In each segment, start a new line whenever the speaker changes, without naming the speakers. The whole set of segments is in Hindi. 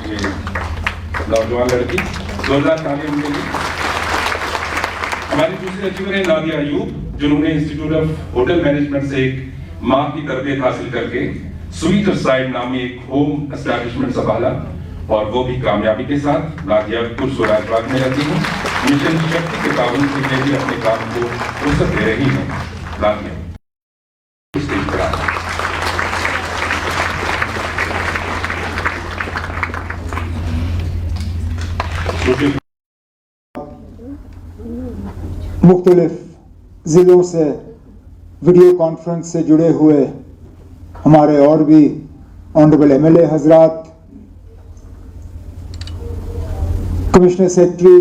ये नौजवान लड़की, जोरदार तालियां मिलेगी। हमारी दूसरी अचीवर है नादिया अयूब, जिन्होंने इंस्टीट्यूट ऑफ होटल मैनेजमेंट से एक माँ की तरबियत हासिल करके स्वीट साइड नामी एक होम एस्टैब्लिशमेंट संभाला और वो भी कामयाबी के साथ। नादिया पुरसराजबाग में रहती हूँ, मिशन शक्ति के पाबंद से भी अपने काम को फुर्सत दे रही है। नादिया स्टेज पर आ
मुख्तलिफ ज़िलों से वीडियो कॉन्फ्रेंस से जुड़े हुए हमारे और भी ऑनरेबल एमएलए हजरात, commissioner secretary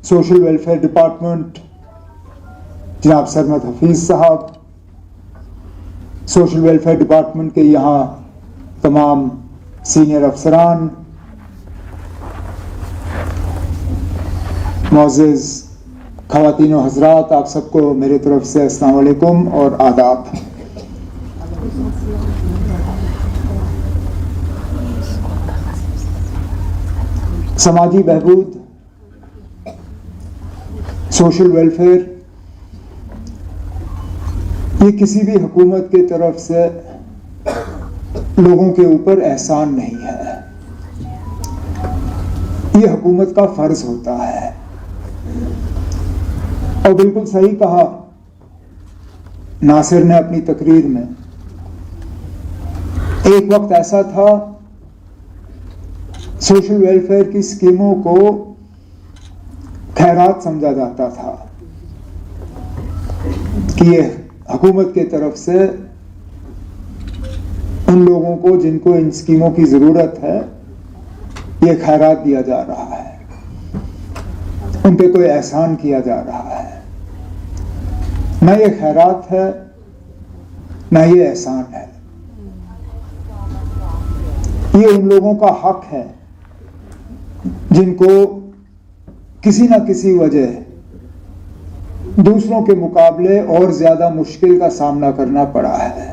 social welfare department जनाब सरमद हफीज साहब, सोशल वेलफेयर डिपार्टमेंट के यहाँ तमाम सीनियर अफसरान, मोअज़्ज़िज़ ख़वातीन व हज़रात, आप सबको मेरे तरफ से अस्सलाम वालेकुम और आदाब। समाजी बहबूद, सोशल वेलफेयर, ये किसी भी हुकूमत की तरफ से लोगों के ऊपर एहसान नहीं है, ये हुकूमत का फ़र्ज होता है। और बिल्कुल सही कहा नासिर ने अपनी तकरीर में, एक वक्त ऐसा था सोशल वेलफेयर की स्कीमों को खैरात समझा जाता था कि ये हुकूमत की तरफ से उन लोगों को जिनको इन स्कीमों की जरूरत है ये खैरात दिया जा रहा है, उन पे कोई एहसान किया जा रहा है। न ये खैरात है न ये एहसान है, ये उन लोगों का हक है जिनको किसी न किसी वजह दूसरों के मुकाबले और ज्यादा मुश्किल का सामना करना पड़ा है।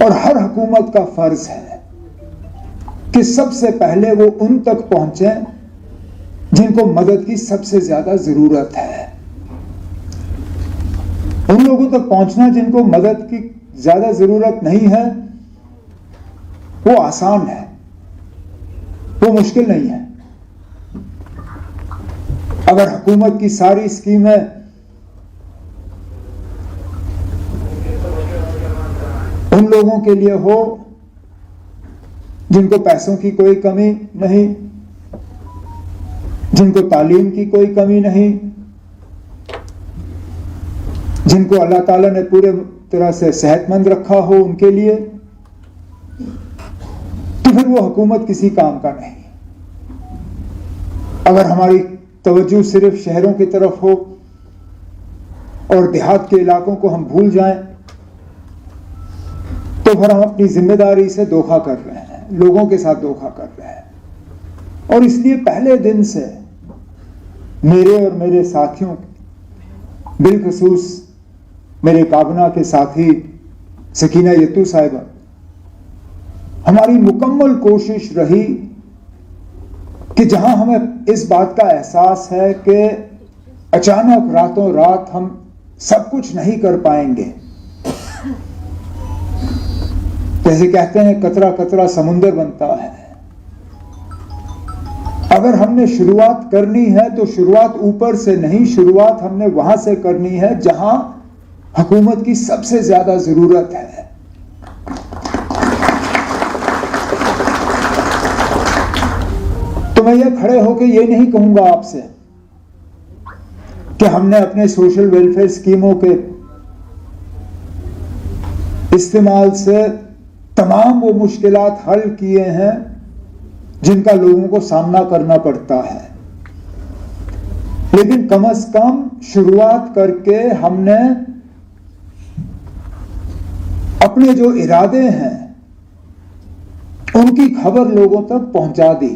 और हर हुकूमत का फर्ज है कि सबसे पहले वो उन तक पहुंचे जिनको मदद की सबसे ज्यादा जरूरत है। उन लोगों तक पहुंचना जिनको मदद की ज्यादा जरूरत नहीं है वो आसान है, वो मुश्किल नहीं है। अगर हुकूमत की सारी स्कीमें उन लोगों के लिए हो जिनको पैसों की कोई कमी नहीं, जिनको तालीम की कोई कमी नहीं, जिनको अल्लाह ताला ने पूरे तरह से सेहतमंद रखा हो उनके लिए, तो फिर वो हुकूमत किसी काम का नहीं। अगर हमारी तवज्जो सिर्फ शहरों की तरफ हो और देहात के इलाकों को हम भूल जाएं तो फिर हम अपनी जिम्मेदारी से धोखा कर रहे हैं, लोगों के साथ धोखा कर रहे हैं। और इसलिए पहले दिन से मेरे और मेरे साथियों, बिलखसूस मेरे काबना के साथी सकीना यत्तू साहिबा, हमारी मुकम्मल कोशिश रही कि जहां हमें इस बात का एहसास है कि अचानक रातों रात हम सब कुछ नहीं कर पाएंगे, जैसे कहते हैं कतरा कतरा समुंदर बनता है, अगर हमने शुरुआत करनी है तो शुरुआत ऊपर से नहीं, शुरुआत हमने वहां से करनी है जहां हुकूमत की सबसे ज्यादा जरूरत है। तो मैं ये खड़े होकर ये नहीं कहूंगा आपसे कि हमने अपने सोशल वेलफेयर स्कीमों के इस्तेमाल से तमाम वो मुश्किलात हल किए हैं जिनका लोगों को सामना करना पड़ता है, लेकिन कम से कम शुरुआत करके हमने अपने जो इरादे हैं उनकी खबर लोगों तक पहुंचा दी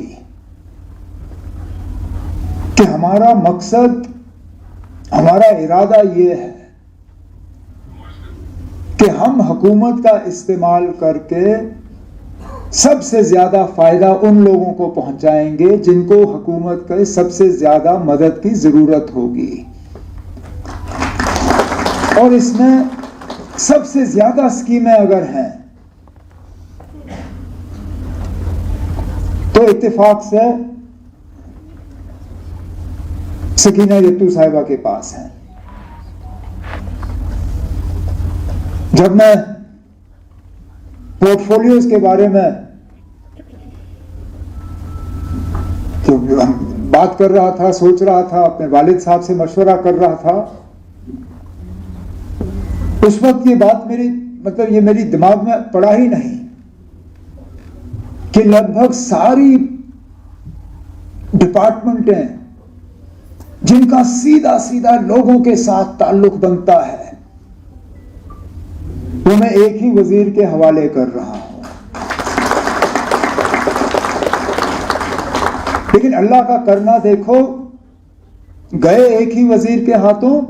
कि हमारा मकसद, हमारा इरादा यह है कि हम हुकूमत का इस्तेमाल करके सबसे ज्यादा फायदा उन लोगों को पहुंचाएंगे जिनको हुकूमत के सबसे ज्यादा मदद की जरूरत होगी। और इसमें सबसे ज्यादा स्कीमें अगर हैं तो इत्तेफाक से सकीना यत्तू साहिबा के पास है। जब मैं पोर्टफोलियोज के बारे में तो बात कर रहा था, सोच रहा था, अपने वालिद साहब से मशवरा कर रहा था, उस वक्त ये बात ये मेरी दिमाग में पड़ा ही नहीं कि लगभग सारी डिपार्टमेंटें जिनका सीधा सीधा लोगों के साथ ताल्लुक बनता है वो मैं एक ही वजीर के हवाले कर रहा हूं। लेकिन अल्लाह का करना देखो, गए एक ही वजीर के हाथों,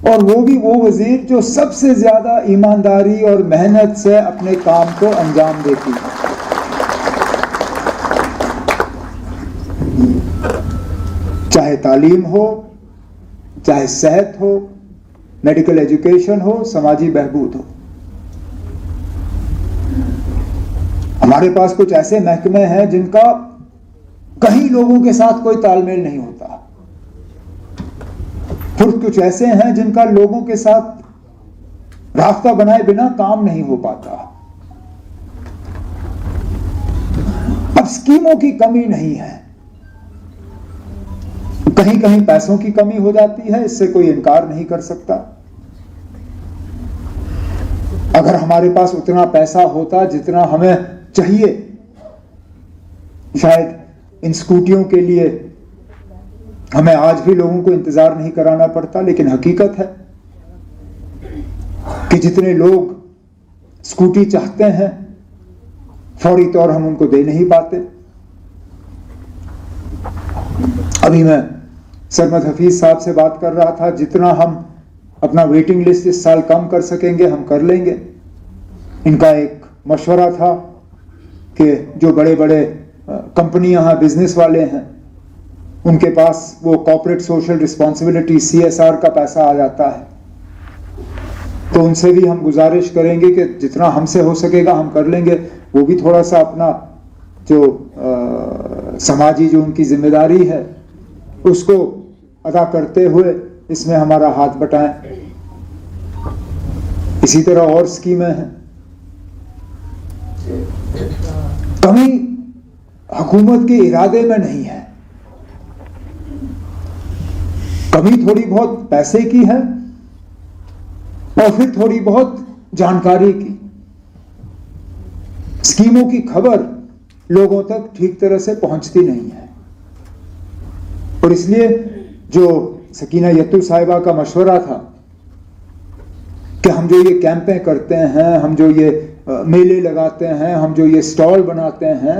और वो भी वो वजीर जो सबसे ज्यादा ईमानदारी और मेहनत से अपने काम को अंजाम देती है। चाहे तालीम हो, चाहे सेहत हो, मेडिकल एजुकेशन हो, समाजी बहबूद हो। हमारे पास कुछ ऐसे महकमे हैं जिनका कहीं लोगों के साथ कोई तालमेल नहीं होता, फिर कुछ ऐसे हैं जिनका लोगों के साथ रास्ता बनाए बिना काम नहीं हो पाता। अब स्कीमों की कमी नहीं है, कहीं कहीं पैसों की कमी हो जाती है, इससे कोई इनकार नहीं कर सकता। अगर हमारे पास उतना पैसा होता जितना हमें चाहिए, शायद इन स्कूटियों के लिए हमें आज भी लोगों को इंतजार नहीं कराना पड़ता। लेकिन हकीकत है कि जितने लोग स्कूटी चाहते हैं, फौरी तौर हम उनको दे नहीं पाते। अभी मैं सरमद हफीज साहब से बात कर रहा था, जितना हम अपना वेटिंग लिस्ट इस साल कम कर सकेंगे हम कर लेंगे। इनका एक मशवरा था कि जो बड़े बड़े कंपनियां हैं, बिजनेस वाले हैं, उनके पास वो कॉर्पोरेट सोशल रिस्पॉन्सिबिलिटी CSR का पैसा आ जाता है, तो उनसे भी हम गुजारिश करेंगे कि जितना हमसे हो सकेगा हम कर लेंगे। वो भी थोड़ा सा अपना जो समाजी जो उनकी जिम्मेदारी है उसको अदा करते हुए इसमें हमारा हाथ बटाएं। इसी तरह और स्कीमें हैं। कमी हुकूमत के इरादे में नहीं है, कमी थोड़ी बहुत पैसे की है और फिर थोड़ी बहुत जानकारी की। स्कीमों की खबर लोगों तक ठीक तरह से पहुंचती नहीं है, और इसलिए जो सकीना यत्तू साहिबा का मशवरा था कि हम जो ये कैंपें करते हैं, हम जो ये मेले लगाते हैं, हम जो ये स्टॉल बनाते हैं,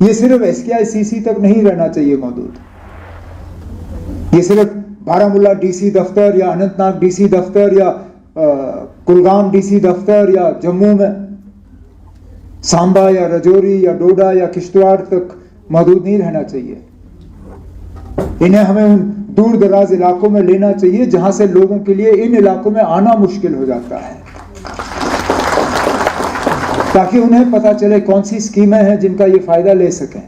ये सिर्फ SKICC तक नहीं रहना चाहिए मौजूद। ये सिर्फ बारामूला DC दफ्तर या अनंतनाग DC दफ्तर या कुलगाम DC दफ्तर या जम्मू में सांबा या रजौरी या डोडा या किश्तवाड़ तक मौजूद नहीं रहना चाहिए। इन्हें हमें उन दूर दराज इलाकों में लेना चाहिए जहां से लोगों के लिए इन इलाकों में आना मुश्किल हो जाता है, ताकि उन्हें पता चले कौन सी स्कीमें हैं जिनका ये फायदा ले सकें,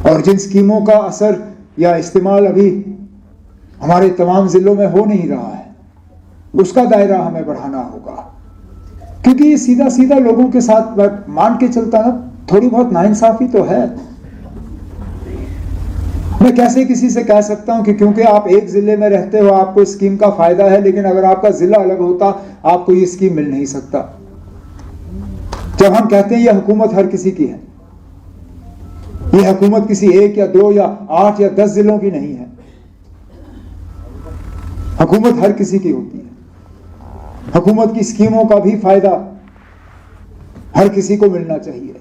और जिन स्कीमों का असर या इस्तेमाल अभी हमारे तमाम जिलों में हो नहीं रहा है उसका दायरा हमें बढ़ाना होगा। क्योंकि ये सीधा सीधा लोगों के साथ मान के चलता ना, थोड़ी बहुत नाइंसाफी तो है। मैं कैसे किसी से कह सकता हूं कि क्योंकि आप एक जिले में रहते हो आपको इस स्कीम का फायदा है, लेकिन अगर आपका जिला अलग होता आपको ये स्कीम मिल नहीं सकता। जब हम कहते हैं ये हुकूमत हर किसी की है, ये हुकूमत किसी 1 या 2 या 8 या 10 जिलों की नहीं है, हुकूमत हर किसी की होती है। हुकूमत की स्कीमों का भी फायदा हर किसी को मिलना चाहिए।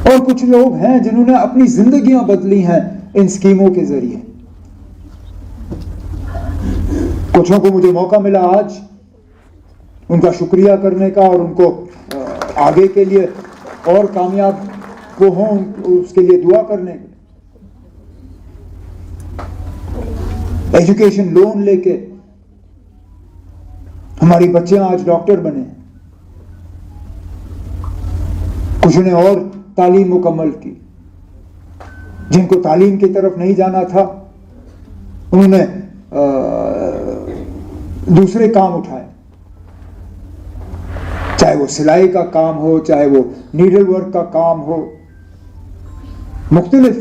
और कुछ लोग हैं जिन्होंने अपनी जिंदगियां बदली हैं इन स्कीमों के जरिए। कुछों को मुझे मौका मिला आज उनका शुक्रिया करने का और उनको आगे के लिए और कामयाब वो हों उसके लिए दुआ करने का। एजुकेशन लोन लेके हमारी बच्चियां आज डॉक्टर बने, कुछ ने और तालीम मुकम्मल की, जिनको तालीम की तरफ नहीं जाना था उन्होंने दूसरे काम उठाए, चाहे वो सिलाई का काम हो, चाहे वो नीडल वर्क का काम हो, मुख्तलिफ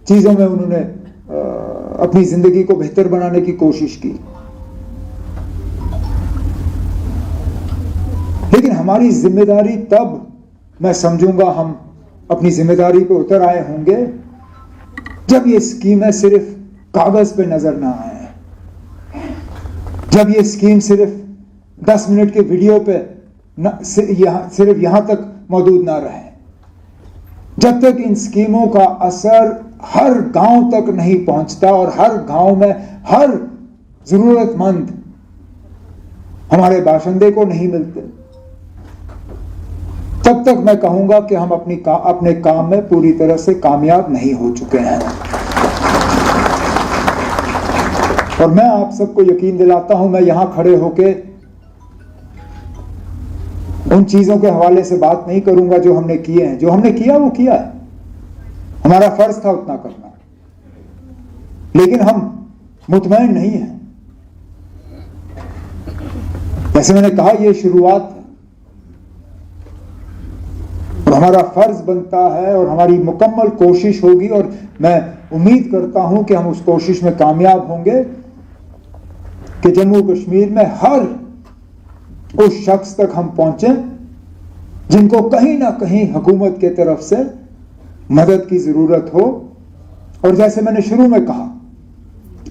चीजों में उन्होंने अपनी जिंदगी को बेहतर बनाने की कोशिश की। लेकिन हमारी जिम्मेदारी तब मैं समझूंगा हम अपनी जिम्मेदारी पे उतर आए होंगे जब ये स्कीमें सिर्फ कागज पे नजर ना आए, जब ये स्कीम सिर्फ 10 मिनट के वीडियो पे सिर्फ यहां तक मौजूद ना रहे, जब तक इन स्कीमों का असर हर गांव तक नहीं पहुंचता और हर गांव में हर जरूरतमंद हमारे बाशिंदे को नहीं मिलते, तब तक मैं कहूंगा कि हम अपने काम में पूरी तरह से कामयाब नहीं हो चुके हैं। और मैं आप सबको यकीन दिलाता हूं, मैं यहां खड़े होके उन चीजों के हवाले से बात नहीं करूंगा जो हमने किए हैं। जो हमने किया वो किया है, हमारा फर्ज था उतना करना, लेकिन हम मुतमईन नहीं हैं। जैसे मैंने कहा, ये शुरुआत है और हमारा फर्ज बनता है और हमारी मुकम्मल कोशिश होगी और मैं उम्मीद करता हूं कि हम उस कोशिश में कामयाब होंगे कि जम्मू कश्मीर में हर उस शख्स तक हम पहुंचे जिनको कहीं ना कहीं हुकूमत के तरफ से मदद की जरूरत हो। और जैसे मैंने शुरू में कहा,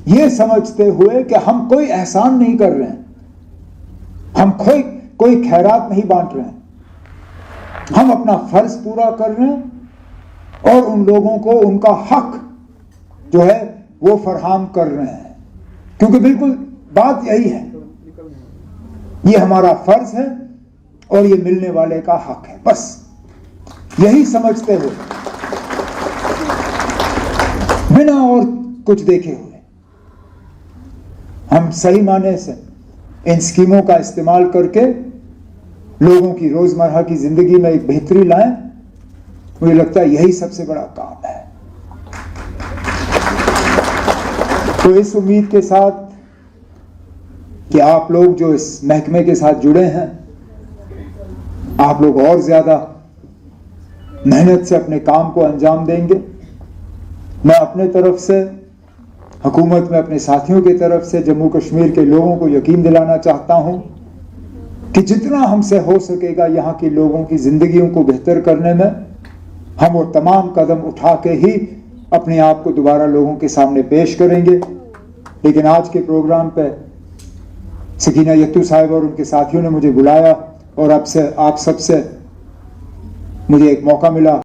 यह समझते हुए कि हम कोई एहसान नहीं कर रहे हैं, हम कोई खैरात नहीं बांट रहे हैं, हम अपना फर्ज पूरा कर रहे हैं और उन लोगों को उनका हक जो है वो फरहम कर रहे हैं, क्योंकि बिल्कुल बात यही है, ये हमारा फर्ज है और ये मिलने वाले का हक है। बस यही समझते हुए, बिना और कुछ देखे हुए, हम सही माने से इन स्कीमों का इस्तेमाल करके लोगों की रोजमर्रा की जिंदगी में एक बेहतरी लाएं। मुझे लगता है यही सबसे बड़ा काम है। तो इस उम्मीद के साथ कि आप लोग जो इस महकमे के साथ जुड़े हैं, आप लोग और ज्यादा मेहनत से अपने काम को अंजाम देंगे। मैं अपने तरफ से, हुकूमत में अपने साथियों की तरफ से जम्मू कश्मीर के लोगों को यकीन दिलाना चाहता हूं कि जितना हमसे हो सकेगा यहाँ के लोगों की जिंदगियों को बेहतर करने में, हम वो तमाम कदम उठा के ही अपने आप को दोबारा लोगों के सामने पेश करेंगे। लेकिन आज के प्रोग्राम पे सकीना यत्तू साहिब और उनके साथियों ने मुझे बुलाया और आप सबसे मुझे एक मौका मिला